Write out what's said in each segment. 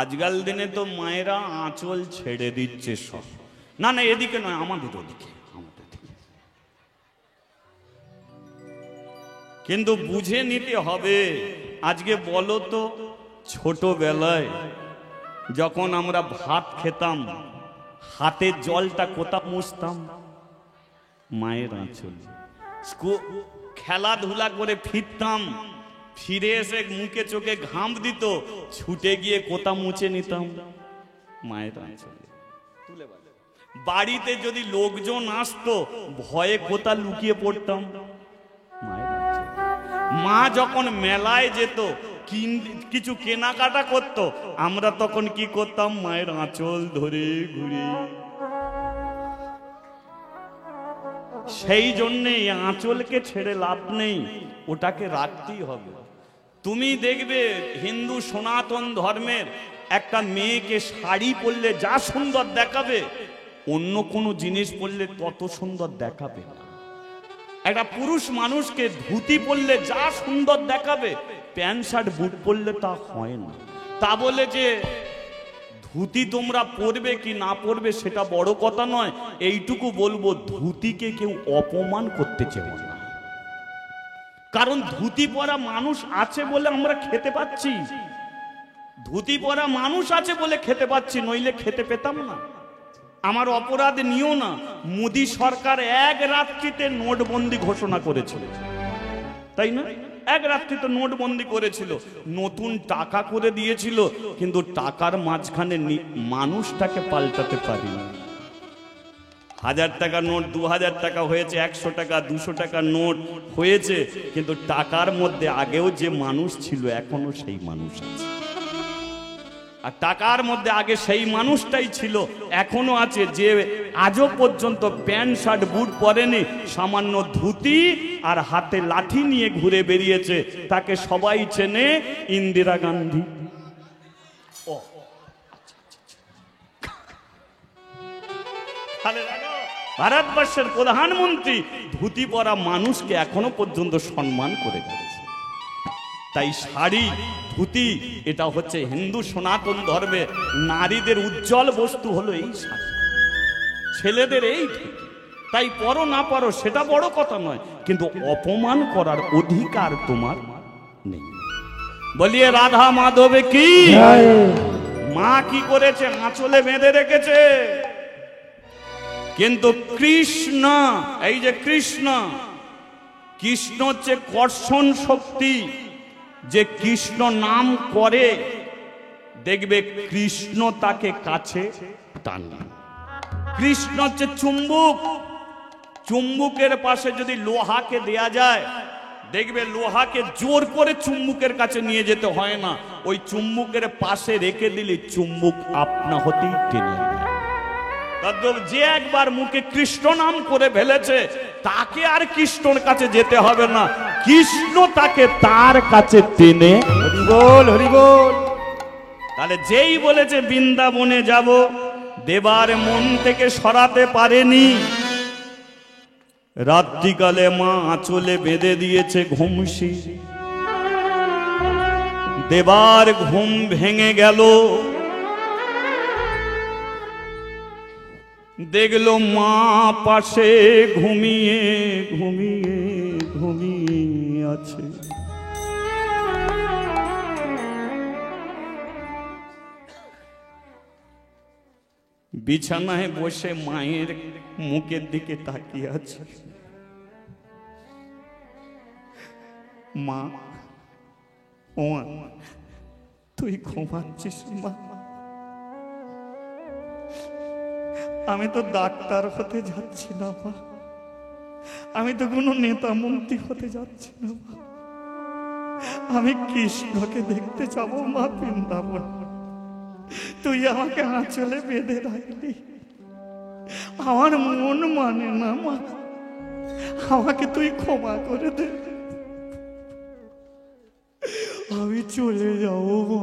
আজকাল দিনে তো মায়েরা আঁচল ছেড়ে দিচ্ছে সব। না না, এদিকে নয়, আমাদের ওদিকে, আমাদের দিকে। কিন্তু বুঝে নিতে হবে। আজকে বলো তো, ছোটবেলায় যখন আমরা ভাত খেতাম, হাতের জলটা কোথা মুছতাম? মায়ের আঁচল। খেলাধুলা করে ফিরতাম, ফিরে এসে মুখে চোখে ঘাম দিত, ছুটে গিয়ে কোথা মুছে নিতাম? মায়ের আঁচলে। বাড়িতে যদি লোকজন আসতো, ভয়ে কোথা লুকিয়ে পড়তাম? মায়ের আঁচলে। মা যখন মেলায় যেত, কিছু কেনাকাটা করত, আমরা তখন কি করতাম? মায়ের আঁচল ধরে ঘুরে। সেই জন্যে আঁচলকে ছেড়ে লাভ নেই, ওটাকে রাখতেই হবে। তুমি দেখবে হিন্দু সনাতন ধর্মের একটা মেয়েকে শাড়ি পরলে যা সুন্দর দেখাবে, অন্য কোনো জিনিস পরলে তত সুন্দর দেখাবে না। একটা পুরুষ মানুষকে ধুতি পরলে যা সুন্দর দেখাবে, প্যান্ট শার্ট বুট পরলে তা হয় না। তা বলে যে ধুতি তোমরা পরবে কি না পরবে সেটা বড় কথা নয়, এইটুকু বলবো, ধুতিকে কেউ অপমান করতে চেও না। কারণ ধুতি পরা মানুষ আছে বলে আমরা খেতে পাচ্ছি, ধুতি পরা মানুষ আছে বলে খেতে পাচ্ছি, নইলে খেতে পেতাম না। আমার অপরাধ নিও না। মোদী সরকার এক রাত্রিতে নোটবন্দি ঘোষণা করেছিল, তাই না? এক রাত্রিতে নোটবন্দি করেছিল, নতুন টাকা করে দিয়েছিল, কিন্তু টাকার মাঝখানে মানুষটাকে পাল্টাতে পারিনি। 1000 টাকা নোট 2000 টাকা হয়েছে, 100 টাকা 200 টাকা নোট হয়েছে, কিন্তু টাকার মধ্যে আগেও যে মানুষ ছিল এখনো সেই মানুষ আছে। আর টাকার মধ্যে আগে সেই মানুষটাই ছিল, এখনো আছে, যে আজও পর্যন্ত প্যান্ট শার্ট বুট পরেনি, সামান্য ধুতি আর হাতে লাঠি নিয়ে ঘুরে বেরিয়েছে। তাকে সবাই চেনে, ইন্দিরা গান্ধী। ভারতবর্ষের প্রধানমন্ত্রী ধুতি পরা মানুষকে এখনো পর্যন্ত সম্মান করে যাচ্ছে। তাই শাড়ি, ধুতি, এটা হচ্ছে হিন্দু সনাতন ধর্মে নারীদের উজ্জ্বল বস্তু হলো এই শাড়ি, ছেলেদের এই ধুতি। তাই পরো না পরো সেটা বড় কথা নয়, কিন্তু অপমান করার অধিকার তোমার নেই। বলিয়ে রাধা মাধবে কি। মা কি করেছে? আঁচলে বেঁধে রেখেছে। কিন্তু কৃষ্ণ, এই যে কৃষ্ণ, কৃষ্ণ হচ্ছে কর্ষণ শক্তি। যে কৃষ্ণ নাম করে, দেখবে কৃষ্ণ তাকে কাছে টানে। কৃষ্ণ হচ্ছে চুম্বক। চুম্বকের পাশে যদি লোহাকে দেয়া যায়, দেখবে লোহাকে জোর করে চুম্বকের কাছে নিয়ে যেতে হয় না, ওই চুম্বকের পাশে রেখে দিলে চুম্বক আপনা হতেই টেনে নেয়। যে একবার মুখে কৃষ্ণ নাম করে ফেলেছে, তাকে আর কৃষ্ণর কাছে যেতে হবে না, কৃষ্ণ তাকে তার কাছে টেনে। হরি বল, হরি বল। তাহলে যেই বলেছে বৃন্দাবনে যাব, দেবার মন থেকে সরাতে পারেনি। রাত্রিকালে মা আঁচলে বেঁধে দিয়েছে ঘুমসি, দেবার ঘুম ভেঙে গেল, দেখলো মা পাশে ঘুমিয়ে ঘুমিয়ে ঘুমিয়ে আছে। বিছানায় বসে মায়ের মুখের দিকে তাকিয়ে আছে। মা, ও তুই ঘুমাচ্ছিস? মা, আমি তো ডাক্তার হতে যাচ্ছি না মা, আমি তো কোনো নেতা মন্ত্রী হতে যাচ্ছি না মা, আমি কৃষ্ণকে দেখতে যাবো মা বৃন্দাবন। তুই আমাকে আঁচলে বেঁধে রাখলি, আমার মন মানে না মা, আমাকে তুই ক্ষমা করে দে, আমি চলে যাবো মা,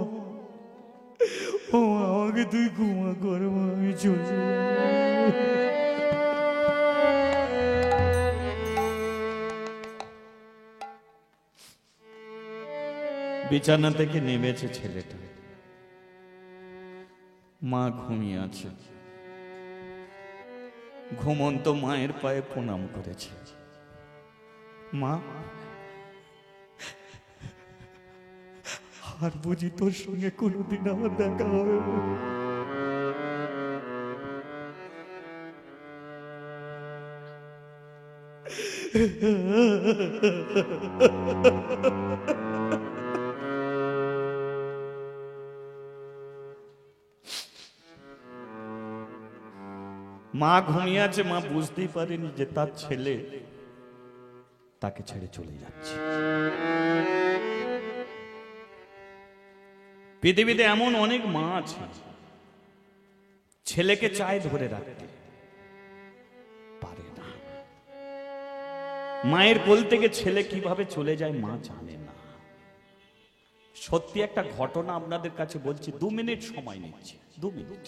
ও আমাকে তুই ক্ষমা কর মা, আমি চলে যাবো। বিছানা থেকে নেমেছে ছেলেটা, মা ঘুমিয়ে আছে। ঘুমন্ত মায়ের পায়ে প্রণাম করেছে। মা, আর বুঝি তোর সঙ্গে কোনোদিন আমার দেখা হবে? মা ঘুমিয়ে আছে। মা বুঝতেই পারেনি যে তার ছেলে তাকে ছেড়ে চলে যাচ্ছে। পৃথিবীতে এমন অনেক মা আছে, ছেলেকে চায় ধরে রাখতে, পারে না। মায়ের কোল থেকে ছেলে কিভাবে চলে যায় মা জানে না। সত্যি একটা ঘটনা আপনাদের কাছে বলছি, 2 মিনিট সময় নিচ্ছে, 2 মিনিট।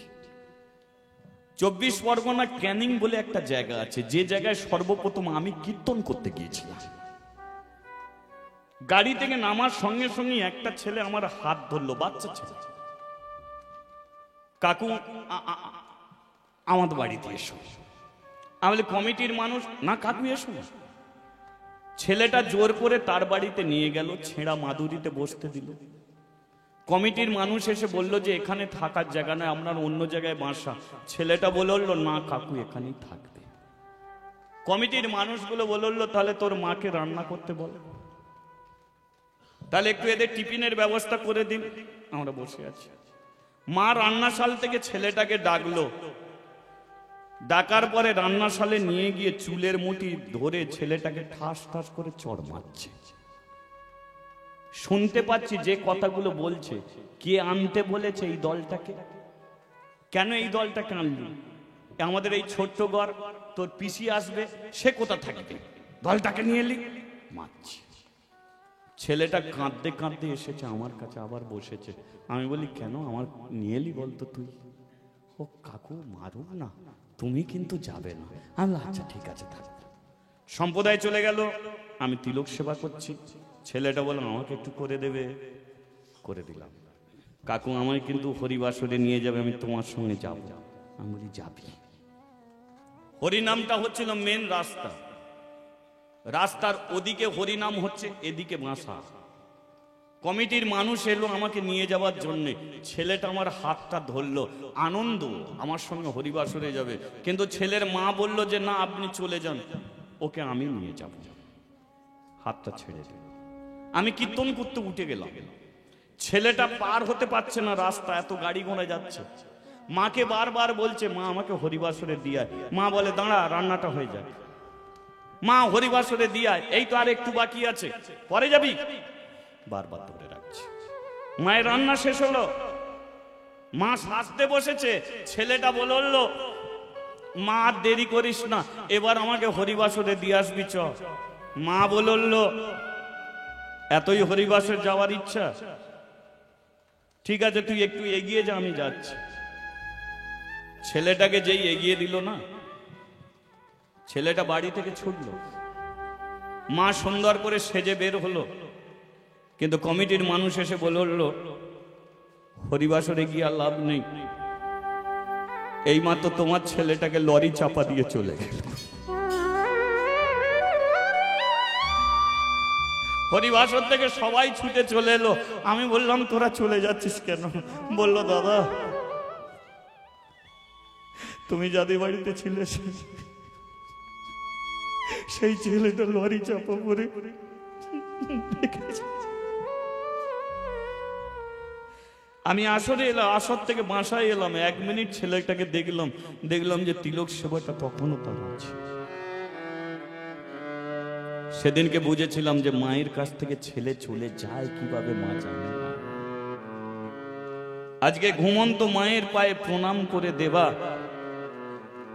24 পরগনা ক্যানিং বলে একটা জায়গা আছে, যে জায়গায় সর্বপ্রথম আমি কীর্তন করতে গিয়েছিলাম। গাড়ি থেকে নামার সঙ্গে সঙ্গে একটা ছেলে আমার হাত ধরলো, বাচ্চা ছেলে। কাকু, আমাদের বাড়িতে এসো। আমি বলি কমিটির মানুষ? না কাকু এসো। ছেলেটা জোর করে তার বাড়িতে নিয়ে গেল, ছেঁড়া মাদুরিতে বসতে দিল। কমিটির মানুষ এসে বলল যে এখানে থাকার জায়গা নয়, আপনার অন্য জায়গায় বাসা। ছেলেটা বলল না কাকু এখানেই থাকবে। কমিটির মানুষগুলো বলল তাহলে তোর মাকে রান্না করতে বল, তাহলে একটু এদের টিফিনের ব্যবস্থা করে দিন। আমরা বসে আছি। মা রান্নাশাল থেকে ছেলেটাকে ডাকলো। ডাকার পরে রান্নাশালে নিয়ে গিয়ে চুলের মুঠি ধরে ছেলেটাকে ঠাস ঠাস করে চড় মারছে। শুনতে পাচ্ছি যে কথাগুলো বলছে, কে আনতে বলেছে এই দলটাকে? কেন এই দলটাকে আনলি? আমাদের এই ছোট্ট ঘর, তোর পিসি আসবে, সে কোথা থাকবে? দলটাকে নিয়ে এলি, মারছে। ছেলেটা কাঁদতে কাঁদতে এসেছে আমার কাছে, আবার বসেছে। আমি বলি কেন আমার নিয়ে এলি বলতো তুই? ও কাকু মারুক না, তুমি কিন্তু যাবে না। আমি আচ্ছা ঠিক আছে থাক। সম্প্রদায় চলে গেল, আমি তিলক সেবা করছি। ছেলেটা বললাম আমাকে একটু করে দেবে, করে দিলাম। কাকু আমায় কিন্তু হরিবাসরে নিয়ে যাবে, আমি তোমার সঙ্গে যাব। আমি বলি যাবি। হরিনামটা হচ্ছিল মেন রাস্তা, রাস্তার ওদিকে হরিনাম হচ্ছে, এদিকে বাঁশা। কমিটির মানুষ এলো আমাকে নিয়ে যাওয়ার জন্য। ছেলেটা আমার হাতটা ধরলো, আনন্দ আমার সঙ্গে হরিবাসরে যাবে। কিন্তু ছেলের মা বলল যে না আপনি চলে যান, ওকে আমি নিয়ে যাব। হাতটা ছেড়ে দিল। আমি কীর্তন করতে উঠে গেলাম। ছেলেটা পার হতে পারছে না রাস্তা, এত গাড়ি ঘোড়া যাচ্ছে। মাকে বারবার বলছে মা আমাকে হরিবাসরে দিয়ে। মা বলে দাঁড়া, রান্নাটা হয়ে যায়। মা হরিবাসরে দিয়ে, এই তো আর একটু বাকি আছে, পরে যাবি। বারবার ধরে রাখছে। মায়ের রান্না শেষ হলো, মা সাজতে বসেছে। ছেলেটা বলল মা আর দেরি করিস না, এবার আমাকে হরিবাসরে দিয়ে আসবি চ। মা বলল এতই হরিবাসর যাওয়ার ইচ্ছা, ঠিক আছে তুই একটু এগিয়ে যা, আমি যাচ্ছি। ছেলেটাকে যেই এগিয়ে দিল না, ছেলেটা বাড়ি থেকে ছুটলো। মা সুন্দর করে সেজে বের হলো, কিন্তু কমিটির মানুষ এসে বলল হরিবাসরে গিয়ে আর লাভ নেই, এইমাত্র তোমার ছেলেটাকে লরি চাপা দিয়ে চলে গেল। হরিবাসর থেকে সবাই ছুটে চলে এলো। আমি বললাম তোরা চলে যাচ্ছিস কেন? বলল দাদা তুমি যাদের বাড়িতে ছিলে সেই ছেলেটা লরি চাপা পড়ে আমি আসরে এলাম, আসর থেকে বাসায় এলাম। 1 মিনিট ছেলেটাকে দেখলাম যে তিলক সেবাটা তখনও তার আছে। সেদিনকে বুঝেছিলাম যে মায়ের কাছ থেকে ছেলে চলে যায় কিভাবে মা জানে না। আজকে ঘুমন্ত মায়ের পায়ে প্রণাম করে দেবা,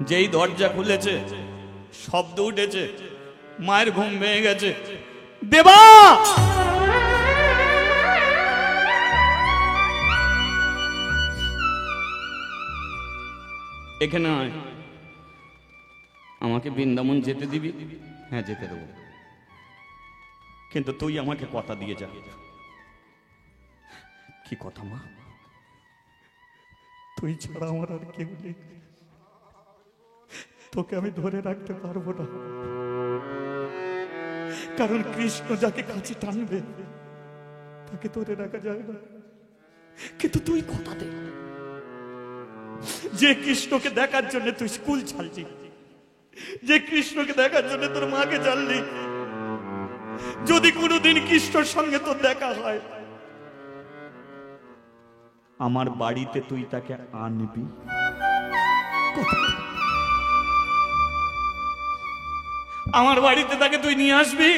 যেই দরজা খুলেছে শব্দ উঠেছে, মায়ের ঘুম ভেঙে গেছে। দেবা এখানে আয়, আমাকে বৃন্দাবন যেতে দিবি? হ্যাঁ যেতে দেবো, কিন্তু তুই আমাকে কথা দিয়ে যা। কি কথা মা? তুই ছাড়া আমার আর কেউ নেই, তোকে আমি ধরে রাখতে পারবো না, কারণ কৃষ্ণ যাকে কাছে টানবে তাকে ধরে রাখা যায় না। কিন্তু তুই কথা দে, যে কৃষ্ণকে দেখার জন্য তুই স্কুল ছাড়লি, যে কৃষ্ণকে দেখার জন্য তোর মাকে জানলি, যদি কোনোদিন কৃষ্ণর সঙ্গে তোর দেখা হয়, আমার বাড়িতে তুই তাকে আনবি। আমার বাড়িতে তাকে তুই নিয়ে আসবি,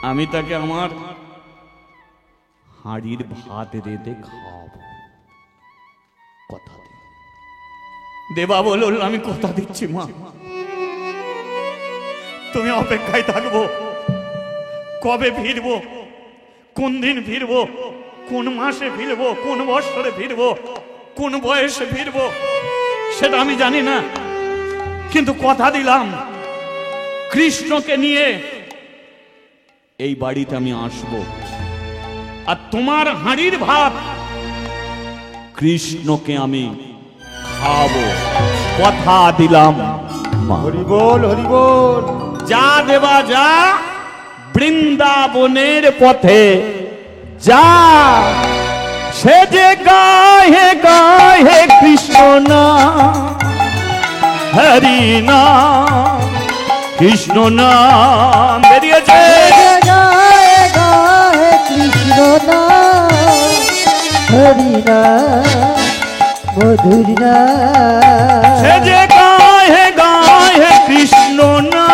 আমি তাকে আমার হাঁড়ির ভাত রেঁধে খাওয়াবো। কথা দে। দেবা বলল, আমি কথা দিচ্ছি মা, তুমি অপেক্ষায় থাকবো। কবে ফিরবো, কোন দিন ফিরবো, কোন মাসে ফিরবো, কোন বৎসরে ফিরবো, কোন বয়সে ফিরবো, সেটা আমি জানি না, কিন্তু কথা দিলাম কৃষ্ণকে নিয়ে এই বাড়িতে আমি আসবো, আর তোমার হাঁড়ির ভাত কৃষ্ণকে আমি খাবো। কথা দিলাম। হরি বল, হরি বল। যা দেবা যা, বৃন্দাবনের পথে যা, সে যে গায়ে গায়ে কৃষ্ণ না, হরি না, কৃষ্ণ নাম বেরিয়েছে। গায়ে গায়ে কৃষ্ণ না, হরি না, মধুর না, সে যে গায়ে গায়ে কৃষ্ণ না,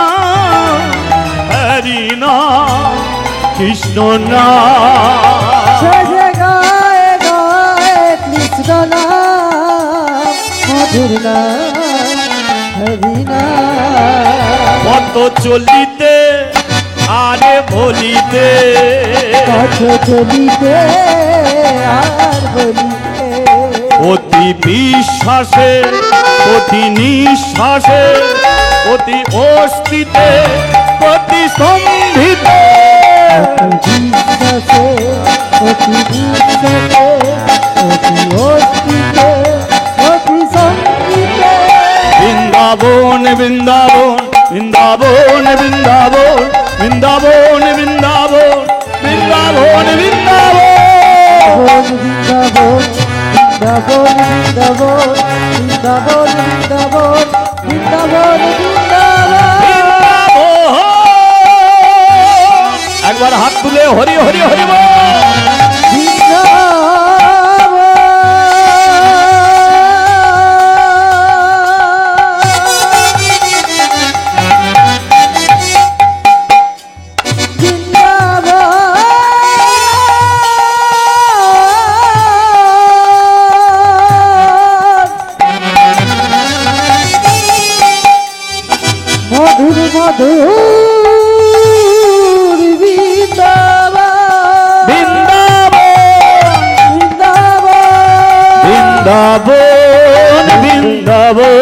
হরি না, কৃষ্ণ না, সে যে গায়ে গায়ে কৃষ্ণ না, মধুর না, হরি না। কত চলিতে আরে বলিতে, কত চলিতে আর বলিতে, অতি বিশ্বাসে অতি নিঃশ্বাসে অতি অস্তিতে অতি সম্ভিতে, অতি বিশ্বাসে, অতি বিশ্বাসে, অতি অস্তিতে, অতি সঙ্গীতে। বৃন্দাবন বৃন্দাবন বৃন্দাবন বৃন্দাবন বৃন্দাবন বৃন্দাবন বৃন্দাবন বৃন্দাবন বৃন্দাবন, বৃন্দাবন, বৃন্দাবন, বৃন্দাবন, বৃন্দাবন, বৃন্দাবন। একবার হাত তুলে হরি হরি হরি বল। মধুর মধুর বৃন্দাবন, বৃন্দাবন বৃন্দাবন বৃন্দাবন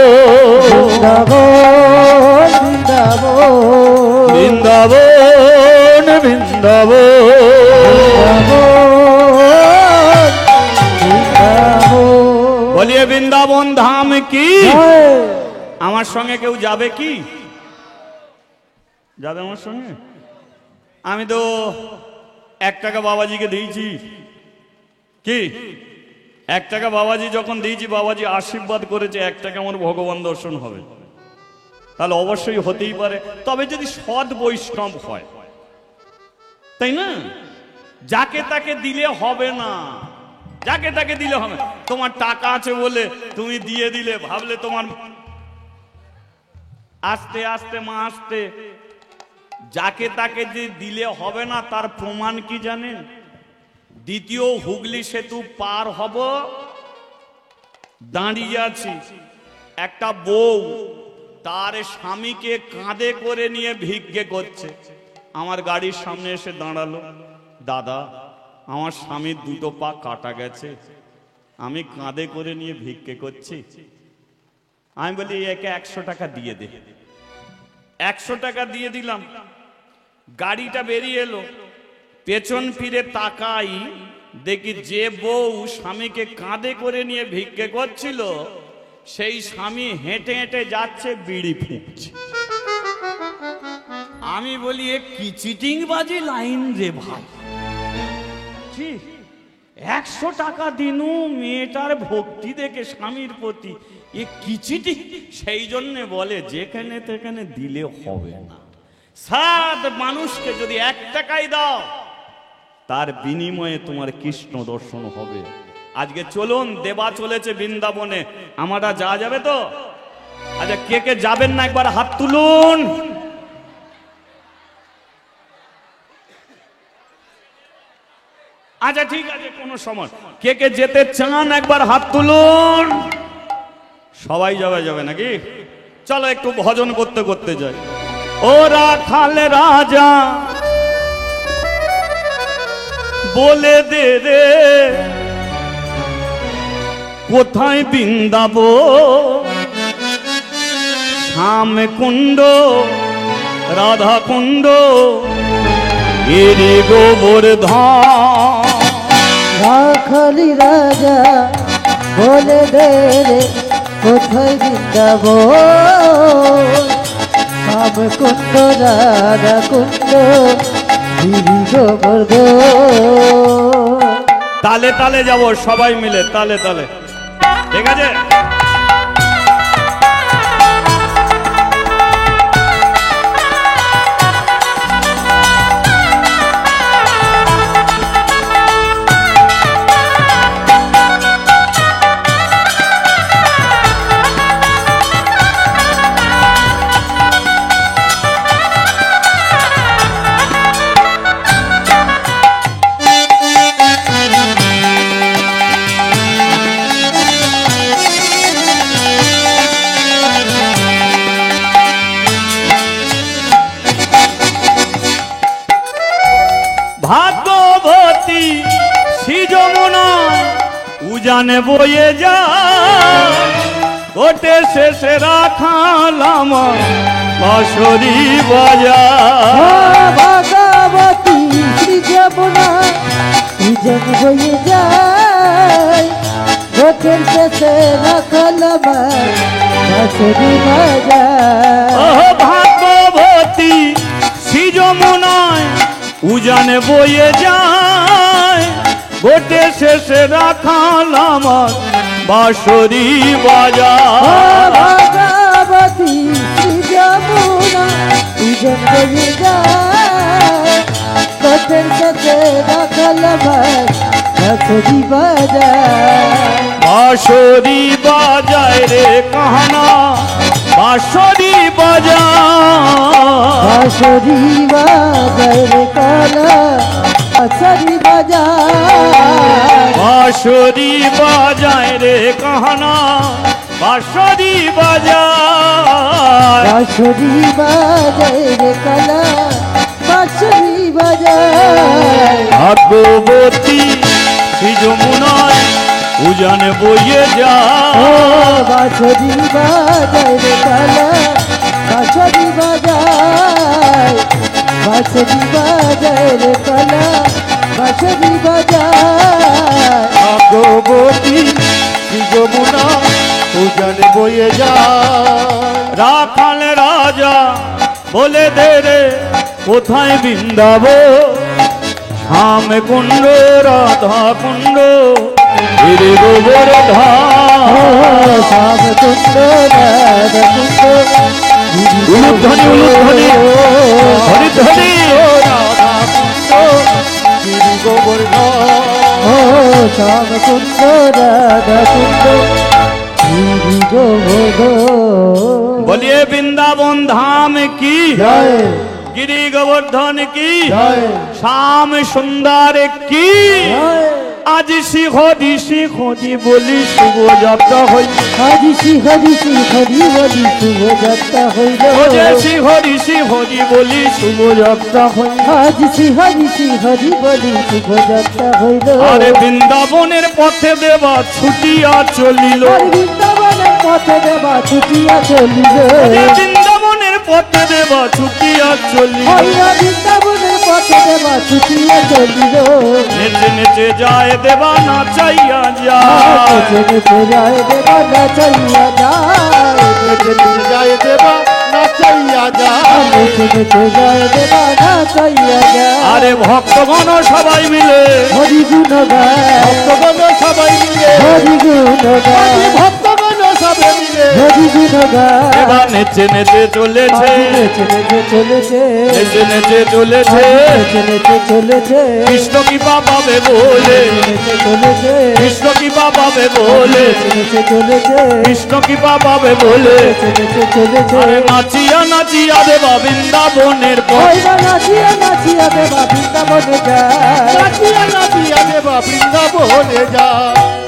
বৃন্দাবন বৃন্দাবন বলিয়ে বৃন্দাবন ধাম কি। আমার সঙ্গে কেউ যাবে কি? যাবে আমার সঙ্গে? আমি তো 1 টাকা বাবাজিকে দিয়েছি। কি 1 টাকা বাবাজি যখন দিয়েছি, বাবাজি আশীর্বাদ করেছে 1 টাকা আমার ভগবান দর্শন হবে, তাহলে অবশ্যই হতেই পারে, তবে যদি সৎ বৈষ্ণব হয়, তাই না? যাকে তাকে দিলে হবে না, যাকে তাকে দিলে হবে। তোমার টাকা আছে বলে তুমি দিয়ে দিলে, ভাবলে তোমার আস্তে আস্তে মা আস্তে, যাকে তাকে যে দিলে হবে না, তার প্রমাণ কি জানেন? দ্বিতীয় হুগলি সেতু পার হব, দাঁড়িয়ে আছি, একটা বউ তার স্বামীকে কাঁধে করে নিয়ে ভিক্ষে করছে। আমার গাড়ির সামনে এসে দাঁড়ালো, দাদা আমার স্বামীর 2টো পা কাটা গেছে, আমি কাঁধে করে নিয়ে ভিক্ষে করছি। আমি বলি একে 100 টাকা দিয়ে দে। 100 টাকা দিয়ে দিলাম। গাড়িটা বেরিয়ে এলো, পেছন ফিরে তাকাই, দেখি যে বউ স্বামীকে কাঁধে করে নিয়ে ভিক্ষে করছিল, সেই স্বামী হেঁটে হেঁটে যাচ্ছে, বিড়ি ফুঁকছে। আমি বলি এ কি চিটিং বাজি লাইন রে ভাই, 100 টাকা দিনু মেয়েটার ভক্তি দেখে স্বামীর প্রতি, এ কি চিটিং। সেই জন্য বলে যেখানে তেখানে দিলে হবে না। সাত মানুষকে যদি 1 টাকাই দাও, তার বিনিময়ে তোমার কৃষ্ণ দর্শন হবে। আজকে চলুন, দেবা চলেছে বৃন্দাবনে, আমরা যা যাবে তো? আচ্ছা, কে কে যাবেন না একবার হাত তুলুন। আচ্ছা ঠিক আছে, কোনো সময় কে কে যেতে চান একবার হাত তুলুন। সবাই যাবে নাকি? চলো একটু ভজন করতে করতে যাই। ও রাখাল রাজা বলে দে রে, কোথায় বৃন্দাবন? শ্যাম কুণ্ড, রাধা কুণ্ড, গিরি গোবর্ধন। রাখালি রাজা বলে দে রে, কোথায় বৃন্দাবন? শ্যাম কুণ্ড, রাধা কুণ্ড, গিরি গোবর্ধন। তালে তালে যাব সবাই মিলে, তালে তালে, ঠিক আছে? ভাগ্যবতী শ্রী যমুনা উজানে বয়ে যায়, কোটে শেষে রাখালাম বাঁশরি বাজার। ভগবতী শ্রী যমুনা উজান বয়ে যায়, গোটের শেষে রাখালাম বাঁশরি বাজার। ও ভাগ্যবতী শ্রী যমুনায় উজানে বয়ে যায়, গোটে শেষে রাখালাম বাঁশরি বাজার। ভগবতী শ্রী যমুনা উজান বয়ে যায়, গোটের শেষে রাখালাম বাঁশরি বাজার। বাঁশরি বাজায় রে কাহানা, বাঁশরি বাজায়। বাঁশরি বাজায় রে কালা, বাঁশরি বাজায়। বাঁশরি বাজায় রে কাহানা, বাঁশরি বাজায়। বাঁশরি বাজায় রে কালা, বাঁশরি বাজায়। ভাগ্যবতী শ্রী যমুনায় উজানে বইয়ে ও যায়, বাঁশরি বাজায় রে কালা, বাঁশরি বাজায়। বাঁশরি বাজায় রে কালা, বাঁশরি বাজায়। ভাগ্যবতী শ্রী যমুনা উজানে বইয়ে যায়। রাখাল রাজা বলে দে রে, কোথায় বৃন্দাবন? শ্যাম কুণ্ড, রাধা কুণ্ড, গিরি গোবর্ধন। শ্যাম কুণ্ড, রাধা কুণ্ড, উলুধ্বনি উলুধ্বনি, ধ্বনি ধ্বনি, রাধা কুণ্ড, গিরি গোবর্ধন। ও শ্যাম কুণ্ড, রাধা কুণ্ড, গিরি গোবর্ধন। বলিয়ে বৃন্দাবন ধাম কি, জয় গিরি গোবর্ধন কি, জয় শ্যাম সুন্দর কি। জয়। আজি শিখরি শিখরি বলি শুভ যাত্রা হই, আজি হরি হরি বলি শুভ যাত্রা হইল। ওজে শিখরি শিখরি বলি শুভ যাত্রা হই। আজি হরি হরি বলি শুভ যাত্রা হইল। আরে বৃন্দাবনের পথে দেবা ছুটিয়া চলিল, আর বৃন্দাবনের পথে দেবা ছুটিয়া চলিল। ওরে বৃন্দাবনের পথে দেবা ছুটিয়া চলিল। হইয়া বৃন্দাবনের পথে দেবা ছুটিয়ে চলিল নেচে নেচে যায় দেবা নাচাইয়া নেচে যায় নেচে যায় দেবা নাচাইয়া যায় নেচে নেচে যায় দেবা নাচাইয়া যায় নেচে নেচে যায় দেবা নাচাইয়া যায় আরে ভক্তগণ সবাই মিলে হরি গুণ গায় ভক্তগণ সবাই মিলে হরি গুণ গায় ভক্তগণ সবাই মিলে হরি গুণ গায় দেবা নেচে নেচে চলেছে নেচে নেচে চলেছে নেচে নেচে চলেছে নেচে নেচে চলেছে কৃষ্ণ কৃপা পাবে বলে নেচে চলেছে কৃষ্ণ কৃপা পাবে বলে নেচে চলেছে কৃষ্ণ কৃপা পাবে বলে নেচে নেচে চলেছে আরে নাচিয়া নাচিয়া দেবা বৃন্দাবনের পথ ওইবা নাচিয়া নাচিয়া দেবা বৃন্দাবনে যায় নাচিয়া নাচিয়া দেবা বৃন্দাবনে যায়